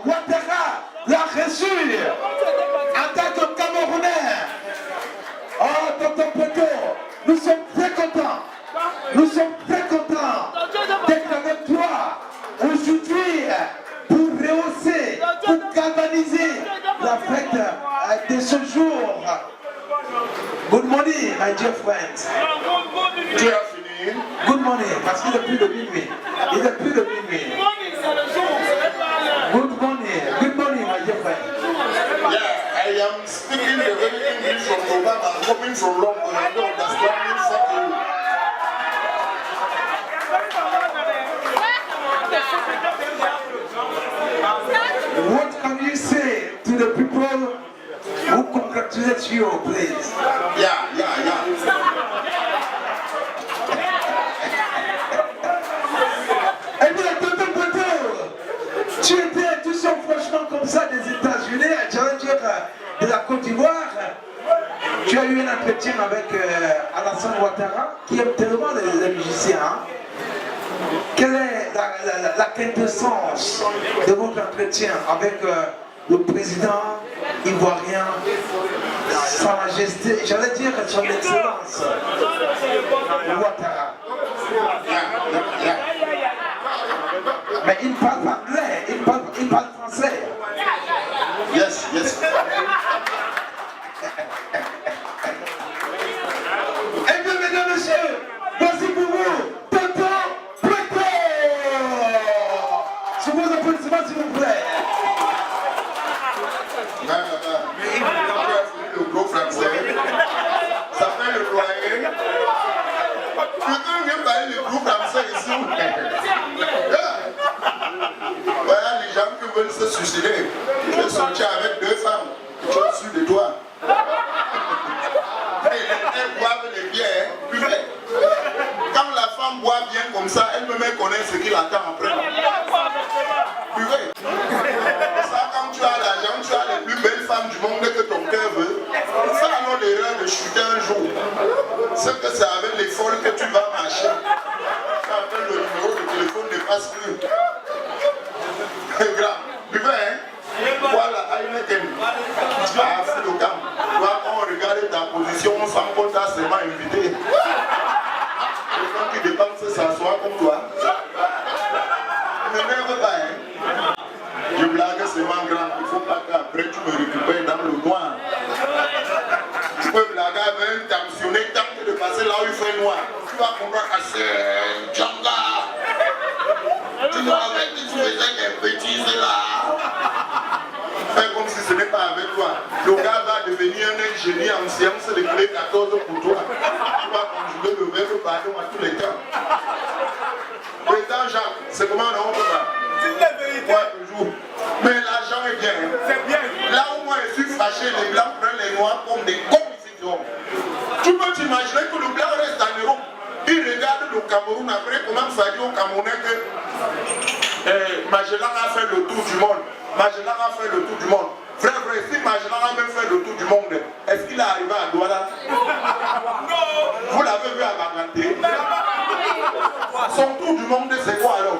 Ouattara l'a reçu en tant que Camerounais. Oh, tonton Poto, nous sommes très contents. Nous sommes très contents d'être avec toi aujourd'hui pour rehausser, pour galvaniser la fête de ce jour. Good morning, my dear friends. Tu as fini? Good morning, parce qu'il est plus de minuit. Il est plus de minuit. Good morning, my dear friend. Yeah, I am speaking the very English from Obama. I'm coming from London. I don't understand something. What can you say to the people who congratulate you, please? Yeah. Eh bien, tonton Poto, tu étais tout seul franchement comme ça des États-Unis, j'allais dire de la Côte d'Ivoire. Tu as eu un entretien avec Alassane Ouattara, qui aime tellement les musiciens. Hein? Quelle est la quintessence de votre entretien avec le président ivoirien, Sa Majesté, j'allais dire son Excellence Ouattara? Mais il parle anglais, il parle français. Yes. Eh bien, mesdames, messieurs, voici pour vous, tonton Poto. Sous vos applaudissements, s'il vous plaît. Le gros français. Ça fait le loyer. Quelqu'un vient parler le gros français ici. Voilà les gens qui veulent se suicider. Je suis sorti avec 2 femmes. Au-dessus de toi. Elles boivent les bières. Quand la femme boit bien comme ça, elle peut même connaître ce qu'il attend après. Buvez. Ça, quand tu as l'argent, tu as les plus belles femmes du monde que ton cœur veut. Ça, alors l'erreur de chuter un jour. C'est que c'est avec les folles que tu vas marcher. Tu appelles le numéro de téléphone ne passe plus. Grand. Buvez, hein? Voilà, Heineken. Ah, c'est le camp. Toi, quand on regarde ta position, on sent qu'on t'a seulement invité. Les gens qui dépense s'asseoir comme toi. Ne m'énerve pas, hein? Je blague seulement grand. Il ne faut pas qu'après tu me récupères dans le noir. Tu peux blaguer avec un tensionné tant que de passer là où il fait noir. Tu vas comprendre que c'est Djanga. Tu dois avec que tu faisais des bêtises là. Fais comme si ce n'est pas avec toi. Le gars va devenir un ingénieur en sciences de clé 14 pour toi. Tu vas conjuguer le verbe pardon à tous les temps. Président Jacques, c'est comment on peut pas? Moi toujours. Mais l'argent est bien. C'est bien. Là où moi je suis fâché, les blancs prennent les noirs comme des confusions. Tu peux t'imaginer que le blanc reste en Europe. Il regarde le Cameroun après comment ça dit au Camerounais que Magellan a fait le tour du monde. Magellan a fait le tour du monde. Frère, si Magellan a même fait le tour du monde, est-ce qu'il est arrivé à Douala? Non. Vous l'avez vu à Baganté? Son tour du monde, c'est quoi alors?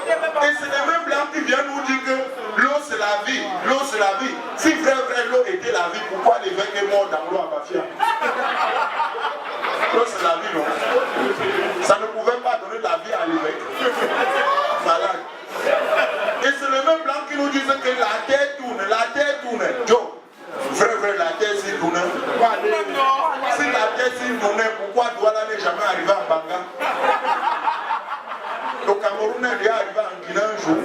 Et c'est les mêmes blancs qui viennent nous dire que l'eau c'est la vie, l'eau c'est la vie. Si vrai l'eau était la vie, pourquoi l'évêque est mort dans l'eau à Bafia? L'eau c'est la vie, non? Ça ne pouvait pas donner la vie à l'évêque. Malade. Et c'est le même blanc qui nous disent que la terre tourne, Joe, vrai, la terre s'y tourne. Si la terre s'y tournait, pourquoi Douala n'est jamais arrivé en Banga? Le Cameroun est déjà arrivé en Guinée un jour.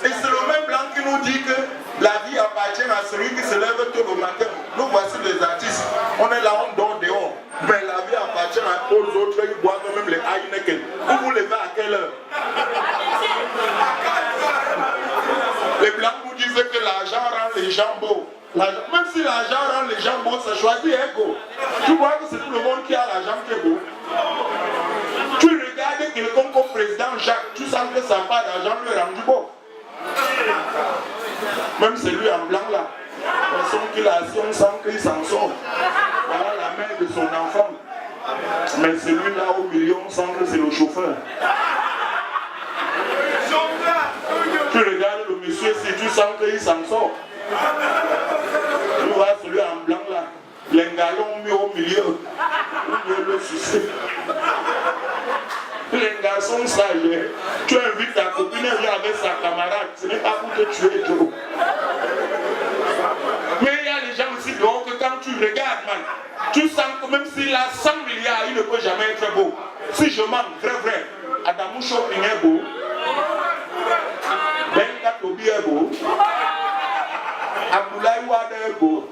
Et c'est le même blanc qui nous dit que la vie appartient à celui qui se lève tôt le matin. Nous voici les artistes. On est là, on dort dehors. Mais la vie appartient aux autres, ils boivent même les Heineken. Vous vous levez à quelle heure? Les blancs nous disent que l'argent rend les gens beaux. Même si l'argent rend les gens beaux, c'est choisi ego. Tu vois que c'est tout le monde qui a l'argent qui est beau. Tu regardes quelqu'un comme président Jacques, tu sens que sa part d'argent lui est rendu beau. Même celui en blanc là, son qu'il a assis, on sent qu'il s'en sort. Voilà la mère de son enfant. Mais celui là au milieu, on sent que c'est le chauffeur. sens qu'il s'en sort. Tu vois celui en blanc là, les galons mis au milieu, le sucer. Les garçons sages, tu invites ta copine à venir avec sa camarade, ce n'est pas pour te tuer, Joe. Mais il y a les gens aussi dehors que quand tu regardes, man, tu sens que même s'il a 100 milliards, il ne peut jamais être beau. Si je manque, vrai, Adamou Shopping est beau, Ben Katobi est beau, Abdoulaye Wade est beau,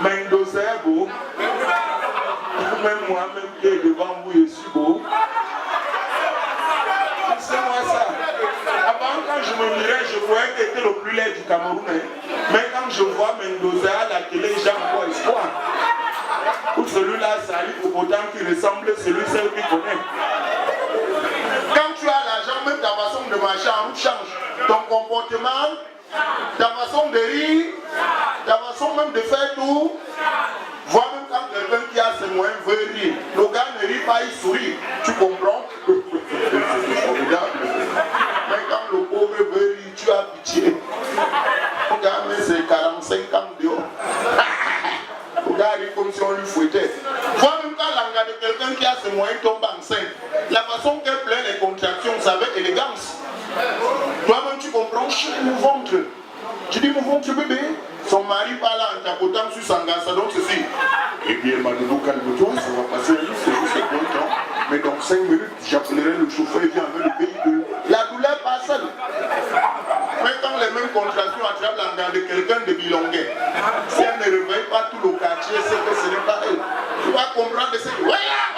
Mendoza est beau, même moi-même qui est devant vous, je suis beau. C'est moi ça. Avant, quand je me mirais, je voyais qu'il était le plus laid du Cameroun. Mais quand je vois Mendoza à la télé, j'ai encore espoir. Pour celui-là, ça arrive autant qu'il ressemble à celui-ci qu'il connaît. Quand tu as l'argent, même ta façon de marcher en route change. Ton comportement, ta façon de rire, ta façon même de faire tout. Vois même quand quelqu'un qui a ses moyens veut rire. Le gars ne rit pas, il sourit. Tu comprends? C'est formidable. Mais quand le pauvre veut rire, tu as pitié. Regarde, mais c'est 45 ans dehors. Regarde, il est comme si on lui fouettait. Vois même quand l'anga de quelqu'un qui a ses moyens tombe enceinte. La façon qu'elle plaît les contractions, c'est avec élégance. Toi-même, tu comprends, mon ventre. Tu dis, mon ventre, bébé. Son mari parle en tapotant sur son gars, ça donne ceci. Eh bien, Madoudou, calme-toi, ça va passer, c'est juste un bon temps. Mais dans 5 minutes, j'appellerai le chauffeur et viens avec le véhicule. La douleur passe. Mais quand les mêmes contractions attrapent l'engin de quelqu'un de Bilonguet, si elle ne réveille pas tout le quartier, c'est que ce n'est pas elle. Tu vas comprendre de ce que. Voilà,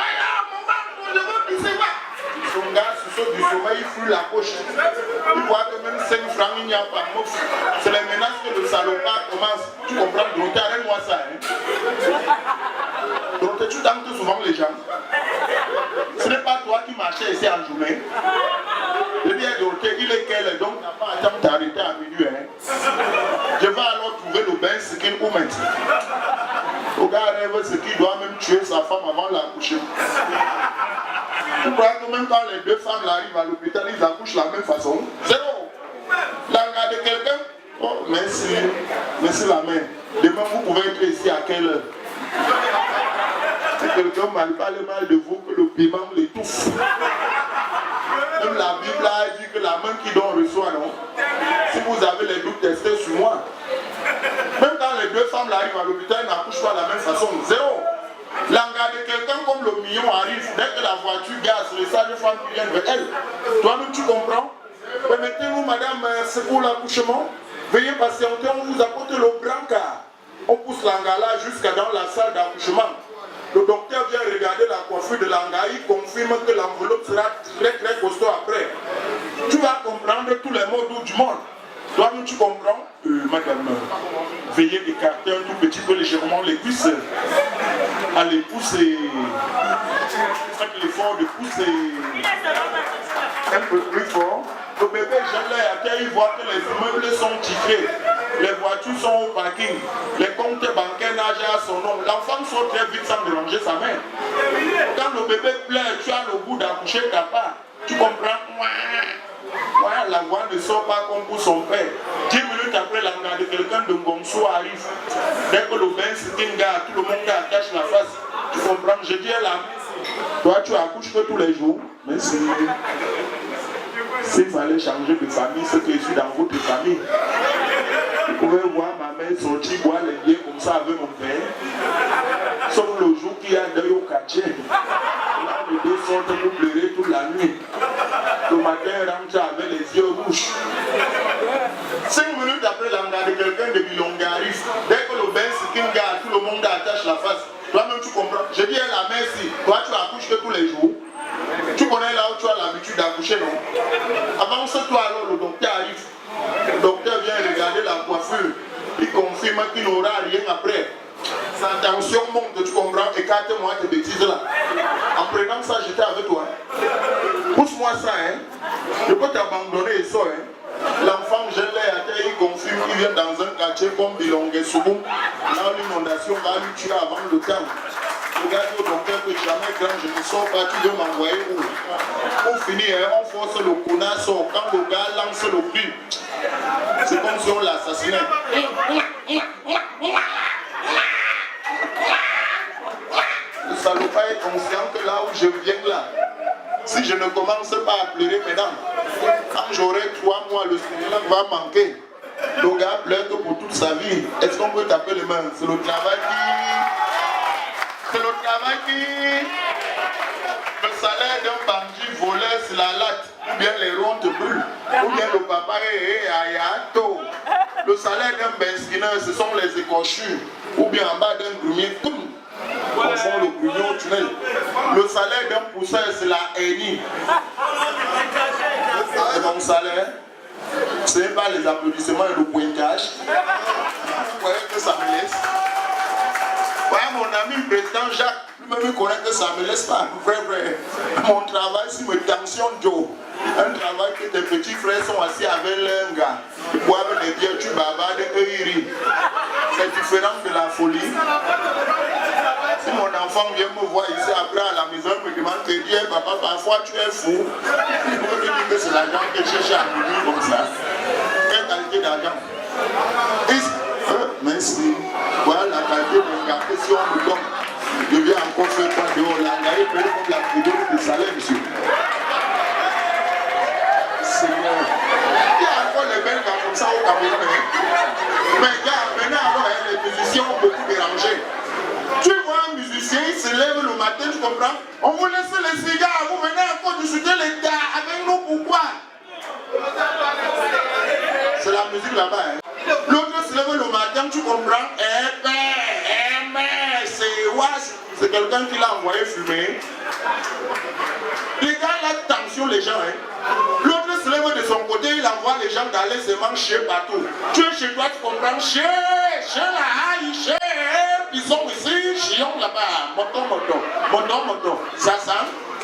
mon ventre, je veux pisser pas. Son gars, sous saut du sommeil, il fout la poche. Il voit que même 5 francs, il n'y a pas. C'est les menaces que le salopard commence. Tu comprends? Donc, arrête-moi ça. Hein? Donc, tu tentes souvent les gens. Ce n'est pas toi qui marchais ici en journée. Je dis à Dorothée, il est quelle? Donc, tu n'as pas attendre t'arrêter à minuit. Hein? Je vais alors trouver le bain skin ou maintenant. Le gars rêve ce qu'il doit même tuer sa femme avant l'accoucher. Tu crois que même quand les deux femmes arrivent à l'hôpital, ils accouchent de la même façon? Zéro. L'engin de quelqu'un? Oh, merci. Merci la main. Demain, vous pouvez être ici à quelle heure? Si quelqu'un m'a parlé mal de vous, que le piment l'étouffe. Même la Bible a dit que la main qui donne reçoit, non? Si vous avez les doutes, testez sur moi. Même quand les deux femmes arrivent à l'hôpital, ils n'accouchent pas de la même façon. Zéro. L'engin de quelqu'un comme le million arrive, dès que la voiture gaze, les sages-femmes qui viennent vers elle. Toi-même, tu comprends? Permettez-nous, madame, c'est pour l'accouchement. Veuillez patienter, on vous apporte le brancard. On pousse l'engin là jusqu'à dans la salle d'accouchement. Le docteur vient regarder la coiffure de l'engin, il confirme que l'enveloppe sera très costaud après. Tu vas comprendre tous les mots du monde. Toi-même, tu comprends? Madame, veuillez écarter un tout petit peu légèrement les cuisses. Allez, poussez. Faites l'effort de pousser un peu plus fort. Le bébé jette l'œil à terre, il voit que les immeubles sont titrés. Les voitures sont au parking. Les comptes bancaires nagent à son nom. L'enfant sort très vite sans déranger sa mère. Quand le bébé pleure, tu as le goût d'accoucher ta part. Tu comprends? Voilà, la voix ne sort pas comme pour son père. 10 minutes après, l'engin de quelqu'un de Ngomso arrive. Dès que le bain se tinga, tout le monde attache la face. Tu comprends? Je dis à la toi, tu accouches que tous les jours. Mais s'il fallait changer de famille, ce que je suis dans votre famille. Vous pouvez voir ma mère sortir, boire les biens comme ça avec mon père. Sauf le jour qu'il y a deuil au quartier. Là, les deux sortent pour pleurer toute la nuit. Le matin, rentre avec les yeux rouges. 5 minutes après l'engin de quelqu'un de Bilonga arrive. Dès que le bain se kinga, tout le monde attache la face. Toi-même, tu comprends. Je dis à la mère, si toi, tu accouches que tous les jours. Tu connais là où tu as l'habitude d'accoucher, non? Avant ce toi, alors, le docteur arrive. Le docteur vient regarder la coiffure. Il confirme qu'il n'aura rien après. Sa tension monte, tu comprends? Écarte-moi tes bêtises là. En prenant ça, j'étais avec toi. Pousse-moi ça, hein. Je peux t'abandonner et ça, hein. L'enfant jette l'œil à terre, il confirme qu'il vient dans un quartier comme Bilongue Soubou. Là, l'inondation va lui tuer avant le temps. Regarde au docteur que jamais quand je ne sors pas, tu veux m'envoyer où? Pour finir, on force le connard sort. Quand le gars lance le prix, si on l'assassinait. Le salopard est conscient que là où je viens là, si je ne commence pas à pleurer maintenant, quand j'aurai 3 mois, le Seigneur va manquer. Le gars pleure que pour toute sa vie. Est-ce qu'on peut taper les mains? C'est le travail qui... C'est le travail qui... Le salaire d'un bandit voleur, c'est la latte. Ou bien les ronds te brûlent. Ou bien le papa est ayato. Le salaire d'un besquineur, ce sont les écorchures. Ou bien en bas d'un grumier, comme au fond le grumier au tunnel. Le salaire d'un pousseur, c'est la hennie. Et mon salaire, ce n'est pas les applaudissements et le pointage. Vous voyez que ça me laisse. Voyez mon ami le président Jacques, lui-même il connaît que ça ne me laisse pas. Vrai. Mon travail, si me tension Joe. Un travail que tes petits frères sont assis avec leur gars. Ils boivent les bières, tu bavardes et eux ils rient. C'est différent de la folie. Si mon enfant vient me voir ici après à la maison, il me demande que Dieu, papa, parfois tu es fou. Il me dit que c'est l'argent que je cherche à venir comme ça. Quelle qualité d'argent? Merci. Voilà la qualité de gars. Si on me donne, je viens encore faire quoi dehors là. Il y a eu comme la vidéo de salaire, monsieur. Seigneur. Il y a encore les belles gars comme ça au Cameroun. Mais gars, maintenant, alors, les musiciens ont beaucoup dérangé. Tu vois un musicien, il se lève le matin, tu comprends? On vous laisse les cigares, vous venez encore discuter les gars avec nous, pourquoi? C'est la musique là-bas. Hein? L'autre se lève le matin, tu comprends? C'est quelqu'un qui l'a envoyé fumer. Les gars, la tension, les gens. Hein? L'autre se lève de son côté, il envoie les gens d'aller se manger partout. Tu es chez toi, tu comprends? Chez la haï, chez. Ils sont ici, chions là-bas. Moto.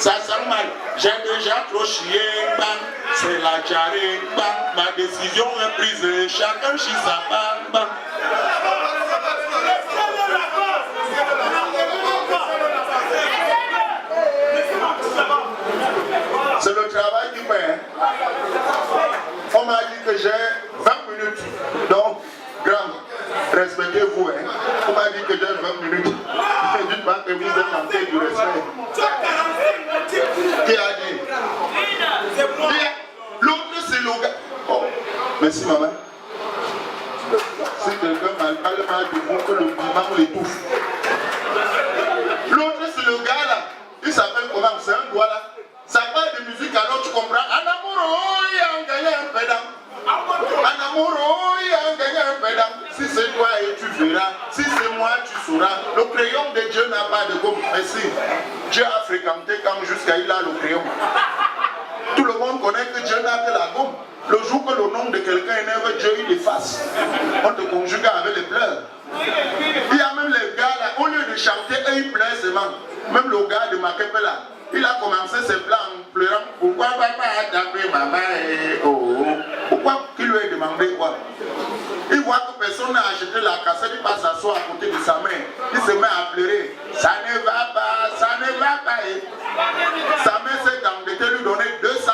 Ça sent mal. J'ai déjà trop chié, bang. C'est la diarrhée, bang. Ma décision est prise. Chacun chie sa bang. C'est le travail qui paie. On m'a dit que j'ai 20 minutes. Donc, grand, respectez-vous. Hein. On m'a dit que j'ai 20 minutes. Dites-moi que vous êtes en tête du respect. Qui a dit? L'autre, c'est le gars. Oh, merci, maman. Si quelqu'un m'a parlé mal de vous, que le piment l'étouffe. L'autre, c'est le gars là. Il s'appelle comment? C'est un doigt là. Ça parle de musique, alors tu comprends. En amour, il a gagné un pédale. En amour, il a gagné un pédale. Si c'est toi et tu verras, si c'est moi tu sauras. Le crayon de Dieu n'a pas de gomme. Mais si, Dieu a fréquenté quand jusqu'à il a le crayon. Tout le monde connaît que Dieu n'a que la gomme. Le jour que le nom de quelqu'un énerve, Dieu il efface. On te conjugue avec les pleurs. Il y a même les gars là, au lieu de chanter, eux ils pleurent seulement. Même le gars de Makepe là, il a commencé ses plans en pleurant. Pourquoi papa a tapé maman? Pourquoi qu'il lui a demandé quoi? Il voit que personne n'a acheté la cassette, il va s'asseoir à côté de sa mère. Il se met à pleurer. Ça ne va pas, ça ne va pas. Sa mère s'est endettée, lui donner 200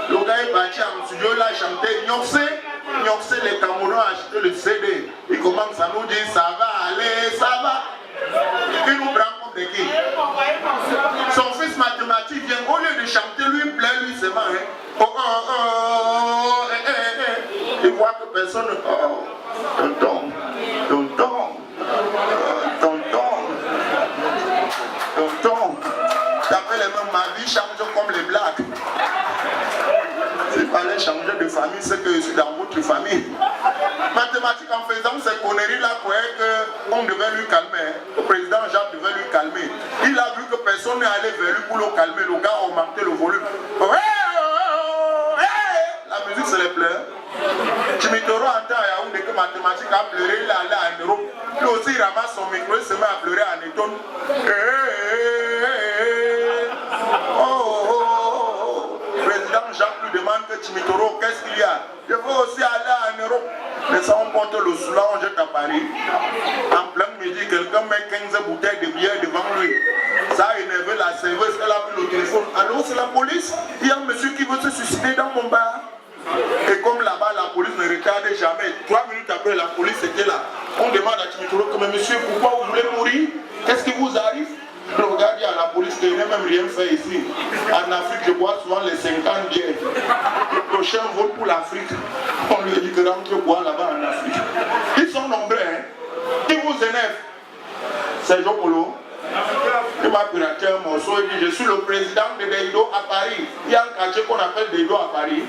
000. Le gars est parti en studio, il a chanté Nyoxé, les Camerounais ont acheté le CD. Il commence à nous dire ça va aller, ça va. Il nous prend comme des qui? Son fils mathématique vient, au lieu de chanter, lui il plaît, lui c'est marrant. Il voit que personne ne. Tonton. T'appelles les mêmes, ma vie change comme les blagues. S'il fallait changer de famille, c'est que je suis dans votre famille. Mathématiques, en faisant ces conneries-là, croyait qu'on devait lui calmer. Le président Jacques devait lui calmer. Il a vu que personne n'est allé vers lui pour le calmer. Le gars a augmenté le volume. La musique, c'est les pleurs. Chimitoro entend à Yaoundé que mathématiques a pleuré, il est allé en Europe. Lui aussi, il ramasse son micro, il se met à pleurer en étonne. Le président Jacques lui demande que Chimitoro, qu'est-ce qu'il y a? Je veux aussi aller en Europe. Mais ça, on porte le soulan, on jette à Paris. En plein midi, quelqu'un met 15 bouteilles de bière devant lui. Ça a énervé la serveuse, elle a pris le téléphone. Allô, c'est la police? Il y a un monsieur qui veut se suicider dans mon bar. Et comme là-bas, la police ne retardait jamais, 3 minutes après, la police était là. On demande à Timitoro, mais monsieur, pourquoi vous voulez mourir? Qu'est-ce qui vous arrive? Le gars dit à la police qu'il n'a même rien fait ici. En Afrique, je bois souvent les 50 bières. Le prochain vol pour l'Afrique. On lui dit que rentre boire là-bas en Afrique. Ils sont nombreux, hein. Qui vous énerve? C'est Jokolo. Il m'a piraté un morceau. Il dit, je suis le président de Deido à Paris. Il y a un quartier qu'on appelle Deido à Paris.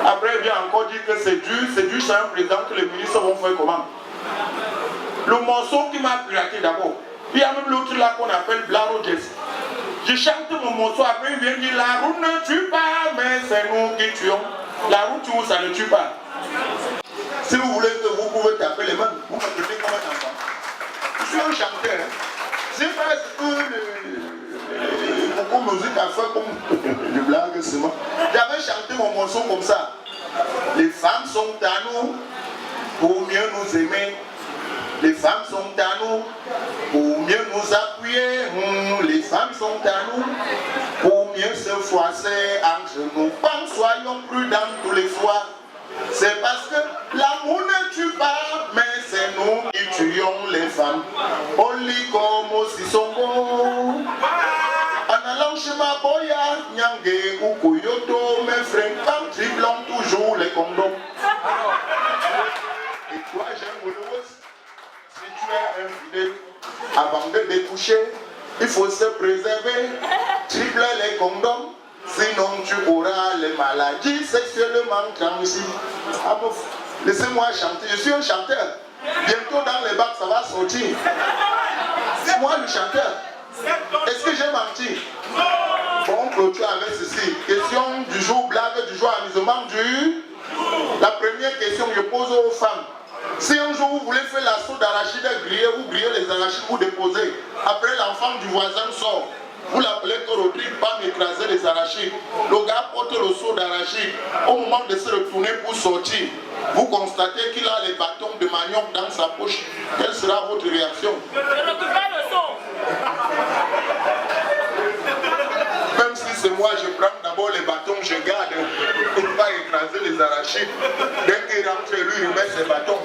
Après, il vient encore dire que c'est dur, c'est un président que les ministres vont faire comment? Le morceau qui m'a piraté d'abord. Il y a même l'autre là qu'on appelle Blaro Jess. Je chante mon morceau, après il vient dire la route ne tue pas, mais c'est nous qui tuons. La route tue, ça ne tue pas. Si vous voulez que vous pouvez taper les mains, vous me prenez comme un enfant. Je suis un chanteur. C'est parce que beaucoup de musique a fait comme de blague, c'est moi. J'avais chanté mon morceau comme ça. Les femmes sont à nous pour mieux nous aimer. Les femmes sont à nous pour mieux nous appuyer. Les femmes sont à nous pour mieux se froisser entre nous. Comme soyons prudents tous les soirs. C'est parce que l'amour ne tue pas, mais c'est nous qui tuons les femmes. Oli comme Sissongo. En allant chez ma boya, Nyangé ou Koyoto, mes frères, triplant toujours les condoms. Et toi, j'aime le rose. Si tu es infidèle, avant de découcher, il faut se préserver, triple les condoms, sinon tu auras les maladies sexuellement transmissibles. Laissez-moi chanter, je suis un chanteur. Bientôt dans les bacs, ça va sortir. C'est moi le chanteur. Est-ce que j'ai menti? Bon, on clôture avec ceci. Question du jour, blague du jour, amusement du... La première question que je pose aux femmes. Si un jour vous voulez faire l'assaut d'arachide grillé, vous grillez les arachides, vous déposez. Après l'enfant du voisin sort. Vous l'appelez que Rodrigue, pas m'écraser les arachides. Le gars porte le seau d'arachide. Au moment de se retourner pour sortir, vous constatez qu'il a les bâtons de manioc dans sa poche. Quelle sera votre réaction? Je ne coupe pas le seau. Même si c'est moi, je prends d'abord les bâtons, je garde pour ne pas écraser les arachides. Dès qu'il rentre, lui, il met ses bâtons.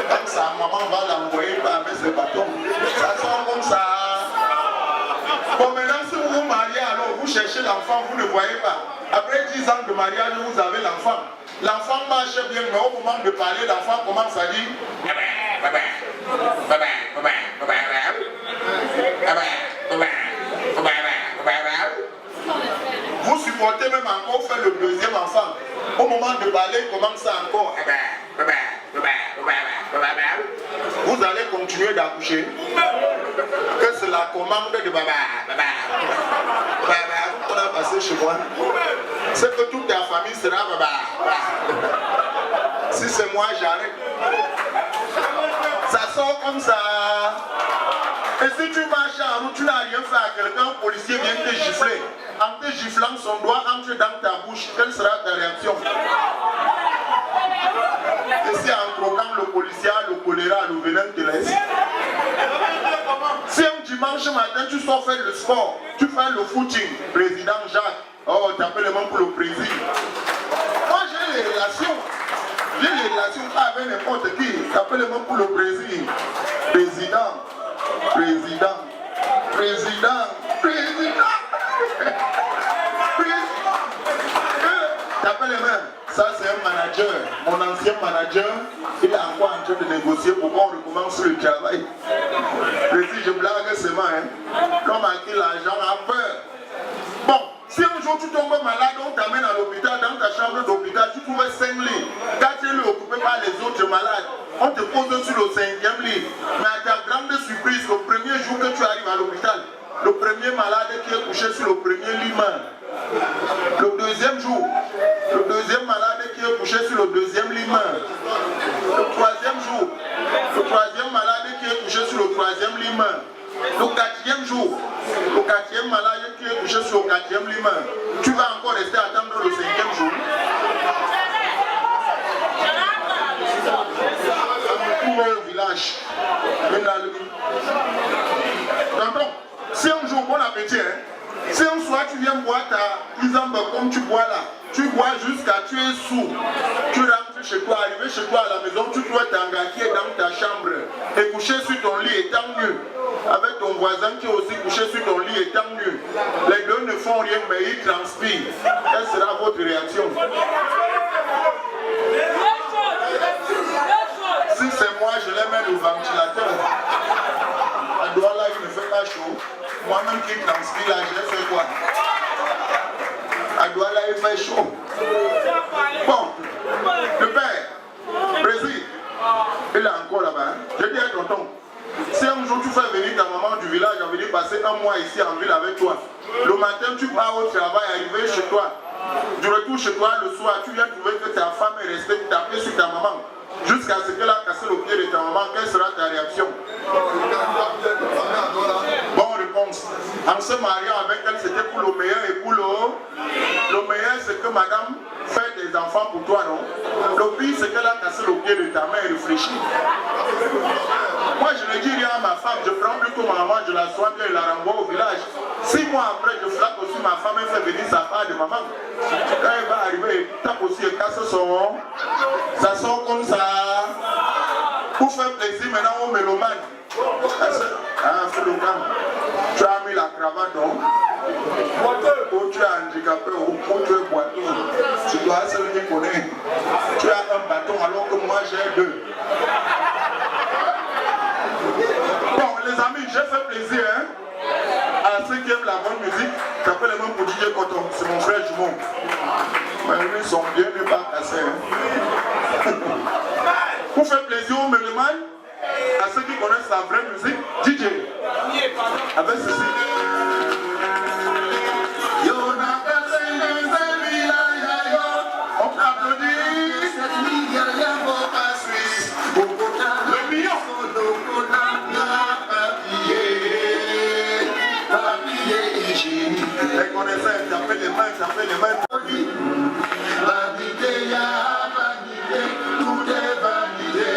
Quand sa maman va l'envoyer, il va mettre ses bâtons. Ça sort comme ça. Bon, maintenant, si vous vous mariez, alors vous cherchez l'enfant, vous ne voyez pas. Après 10 ans de mariage, vous avez l'enfant. L'enfant marche bien, mais au moment de parler, l'enfant commence à dire vous supportez même encore faire le deuxième enfant. Au moment de parler, il commence encore. Vous allez continuer d'accoucher. Que c'est la commande de Baba. On a passé chez moi. C'est que toute ta famille sera Baba. Si c'est moi, j'arrête. Ça sort comme ça. Et si tu marches en route, tu n'as rien fait à quelqu'un, un policier vient te gifler. En te giflant, son doigt entre dans ta bouche. Quelle sera ta réaction? Et si en croquant le policier, le choléra, le venin te laisse. Si un dimanche matin, tu sors faire le sport, tu fais le footing, président Jacques, oh, t'appelles les mains pour le président. Moi, j'ai les relations. J'ai les relations pas avec n'importe qui. T'appelles les mains pour le président. Président. Président. Président. Président. T'appelles les mains. Ça, c'est un manager. Mon ancien manager, il est encore en train de négocier pour qu'on recommence le travail. Mais si je blague, c'est moi. L'homme à qui l'argent a peur. Bon, si un jour tu tombes malade, on t'amène à l'hôpital, dans ta chambre d'hôpital, tu trouves 5 lits. 4 lits occupés par les autres malades. On te pose sur le 5e lit. Mais à ta grande surprise, le premier jour que tu arrives à l'hôpital, le premier malade qui est couché sur le premier lit meurt. Le deuxième jour, le deuxième malade qui est couché sur le deuxième lit meurt. Le troisième jour, le troisième malade qui est couché sur le troisième lit meurt. Le quatrième jour, le quatrième malade qui est couché sur le quatrième lit meurt. Tu vas encore rester à attendre le 5e jour. Pour au village. Tonton, si un jour, bon appétit, hein? Si un soir tu viens boire ta isamba comme tu bois là, tu bois jusqu'à tu es sourd. Tu rentres chez toi, arrivé chez toi à la maison, tu dois t'engager dans ta chambre et coucher sur ton lit étant mieux. Avec ton voisin qui est aussi couché sur ton lit étant mieux. Les deux ne font rien mais ils transpirent. Quelle sera votre réaction? Si c'est moi, je les mets au ventilateur. À Douala, il ne fait pas chaud. Moi-même qui transpire là, je fait quoi? À Douala, il fait chaud. Bon, le père, Brésil, il est encore là-bas. Je dis à tonton, si un jour tu fais venir ta maman du village, elle venir passer un mois ici en ville avec toi, le matin tu pars au travail, arrivé chez toi, du retour chez toi le soir, tu viens trouver que ta femme est restée tapée sur ta maman. Jusqu'à ce qu'elle a cassé le pied de ta maman, quelle sera ta réaction? Bonne réponse. En se mariant avec elle, c'était pour le meilleur et pour le meilleur, c'est que madame fait des enfants pour toi, non? Le pire, c'est qu'elle a cassé le pied de ta mère et réfléchit. Moi, je ne dis rien à ma femme, je prends plutôt ma maman, je la soigne et la renvoie au village. 6 mois après, je flatte aussi ma femme, elle fait venir sa part de maman. Quand elle va arriver, elle tape aussi, elle casse son. Ça sort comme ça. Pour faire plaisir maintenant aux mélomanes. Ah, fais le calme. Tu as mis la cravate donc. Ou tu es handicapé, ou tu es boiteux. Tu dois celui qui connaît. Tu as un bâton alors que moi j'ai 2. Bon, les amis, j'ai fait plaisir hein, à ceux qui aiment la bonne musique. J'appelle les mêmes pour DJ Coton, c'est mon frère jumeau. Mais lui, son bien n'est pas cassé. Hein. Pour faire plaisir aux mélomanes, à ceux qui connaissent la vraie musique, DJ. Avec ceci. On applaudit. Le million. Les connaisseurs, tapez les mains, tapez les mains. Vanité, vanité, tout est vanité.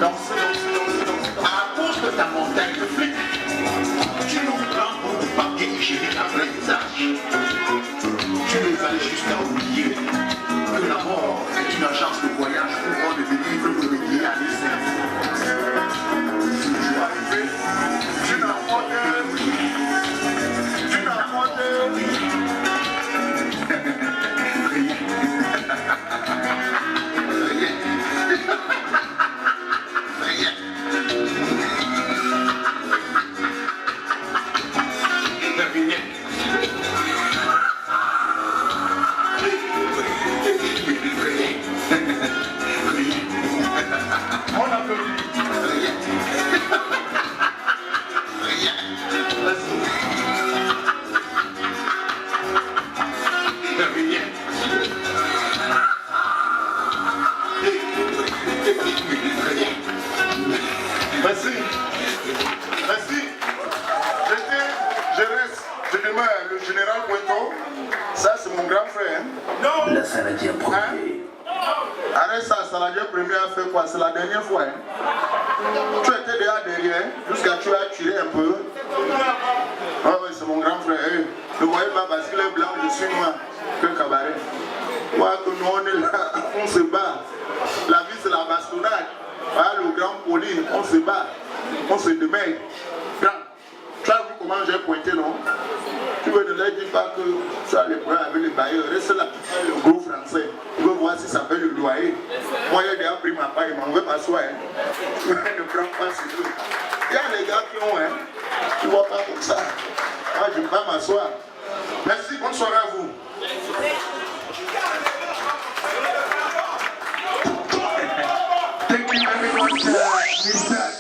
À cause de ta montagne de flics, tu nous prends pour du papier hygiénique après l'usage. Tu nous allais jusqu'à oublier que la mort est une agence de voyage où on devenir pour remédier à l'essai. Tu n'as pas de... Tu n'as pas de... On applaudit. Merci. Merci. Je reste. Je demeure le général Pointo. Ça, c'est mon grand frère. Non. Le Canadien premier. Arrête ça, Saladin premier a fait quoi? C'est la dernière fois. Tu étais déjà derrière, jusqu'à tu as tiré un peu. Ah oui, c'est mon grand frère. Ne voyez pas parce qu'il est blanc, je suis noir. Que cabaret. Moi, que nous on est là, on se bat. La vie c'est la bastonnade. Voilà le grand poli, on se bat. On se démène. Grand, tu as vu comment j'ai pointé, non? Tu veux ne leur dire pas que tu as les problèmes avec les bailleurs. Reste là, le gros français. Tu veux voir si ça fait le loyer. Moi, j'ai déjà pris ma part, il m'en veut m'asseoir. Ne prends pas sur eux. Il y a les gars qui ont, tu vois pas comme ça. Moi, je ne vais pas m'asseoir. Merci, bonne soirée à vous. Thank you very much, Mr.